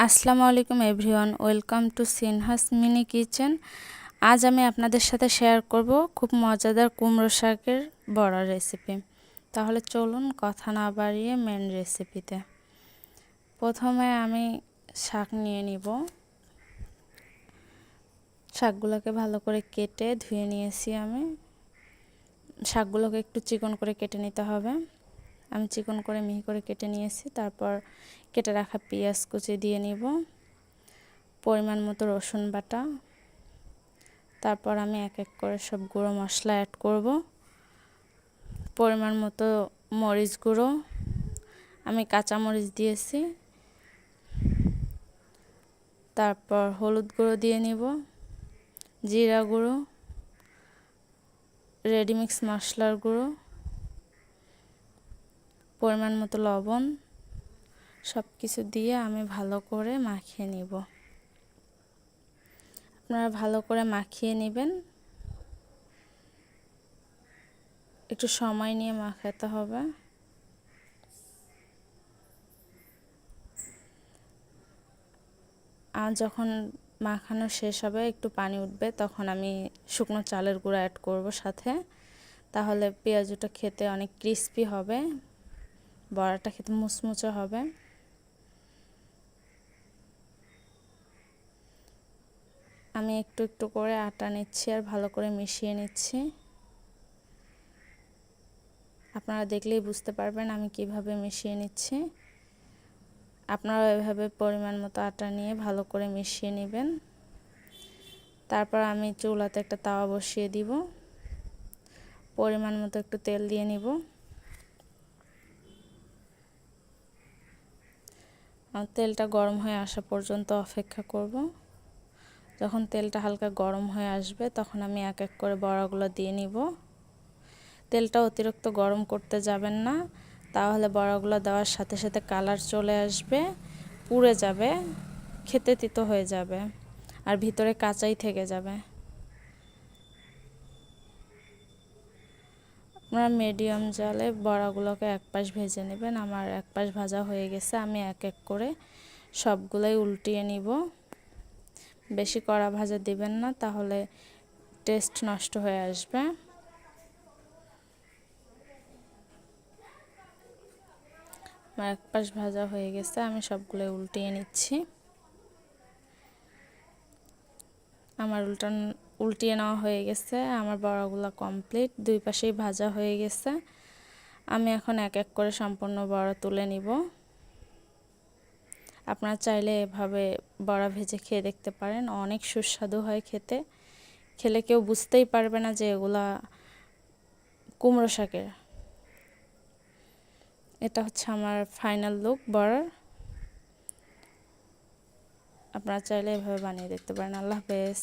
আসসালামু আলাইকুম everyone, welcome to Sinha's mini kitchen. আজ আমি আপনাদের সাথে শেয়ার করব খুব মজাদার কুমড়ো শাকের বড়া রেসিপি। তাহলে চলুন কথা না বাড়িয়ে মেন রেসিপিতে। প্রথমে আমি শাক নিয়ে নিব। শাকগুলোকে ভালো করে কেটে ধুয়ে নিয়েছি আমি। শাকগুলোকে একটু চিকন করে কেটে নিতে হবে। আমি চিকন করে মিহি করে কেটে নিয়েছি। তারপর কেটে রাখা পেঁয়াজ কুচি দিয়ে নিব, পরিমাণ মতো রসুন বাটা। তারপর আমি এক এক করে সব গুঁড়ো মশলা অ্যাড করব। পরিমাণ মতো মরিচ গুঁড়ো, আমি কাঁচা মরিচ দিয়েছি। তারপর হলুদ গুঁড়ো দিয়ে নিব, জিরা গুঁড়ো, রেডিমিক্স মশলার গুঁড়ো, পরিমাণ মতো লবণ, সব কিছু দিয়ে আমি ভালো করে মাখিয়ে নিব। আপনারা ভালো করে মাখিয়ে নেবেন, একটু সময় নিয়ে মাখাতে হবে। আর যখন মাখানো শেষ হবে, একটু পানি উঠবে, তখন আমি শুকনো চালের গুঁড়ো অ্যাড করব সাথে। তাহলে পেঁয়াজটা খেতে অনেক ক্রিস্পি হবে, বড়াটা খেতে মুচমুচে হবে। আমি একটু একটু করে আটা নিচ্ছি আর ভালো করে মিশিয়ে নিচ্ছি। আপনারা দেখলেই বুঝতে পারবেন আমি কিভাবে মিশিয়ে নিচ্ছি। আপনারা এভাবে পরিমাণ মতো আটা নিয়ে ভালো করে মিশিয়ে নেবেন। তারপর আমি চুলাতে একটা তাওয়া বসিয়ে দিব, পরিমাণ মতো একটু তেল দিয়ে নিব। তেলটা গরম হয়ে আসা পর্যন্ত অপেক্ষা করব। যখন তেলটা হালকা গরম হয়ে আসবে, তখন আমি এক এক করে বড়াগুলো দিয়ে নিব। তেলটা অতিরিক্ত গরম করতে যাবেন না, তাহলে বড়াগুলো দেওয়ার সাথে সাথে কালার চলে আসবে, পুড়ে যাবে, খেতে তিতো হয়ে যাবে আর ভিতরে কাঁচাই থেকে যাবে। আপনারা মিডিয়াম জালে বড়াগুলোকে এক পাশ ভেজে নেবেন। আমার এক পাশ ভাজা হয়ে গেছে, আমি এক এক করে সবগুলোই উল্টিয়ে নিব। বেশি কড়া ভাজা দিবেন না, তাহলে টেস্ট নষ্ট হয়ে আসবে। আমার এক পাশ ভাজা হয়ে গেছে, আমি সবগুলো উল্টিয়ে নিচ্ছি। আমার উল্টিয়ে নেওয়া হয়ে গেছে, আমার বড়াগুলো কমপ্লিট, দুই পাশেই ভাজা হয়ে গেছে। আমি এখন এক এক করে সম্পূর্ণ বড়া তুলে নিব। আপনারা চাইলে এভাবে বড়া ভেজে খেয়ে দেখতে পারেন, অনেক সুস্বাদু হয় খেতে। খেলে কেউ বুঝতেই পারবে না যে এগুলা কুমড়ো শাকের। এটা হচ্ছে আমার ফাইনাল লুক বড়ার। আপনারা চাইলে এভাবে বানিয়ে দেখতে পারেন। আল্লাহ হাফেজ।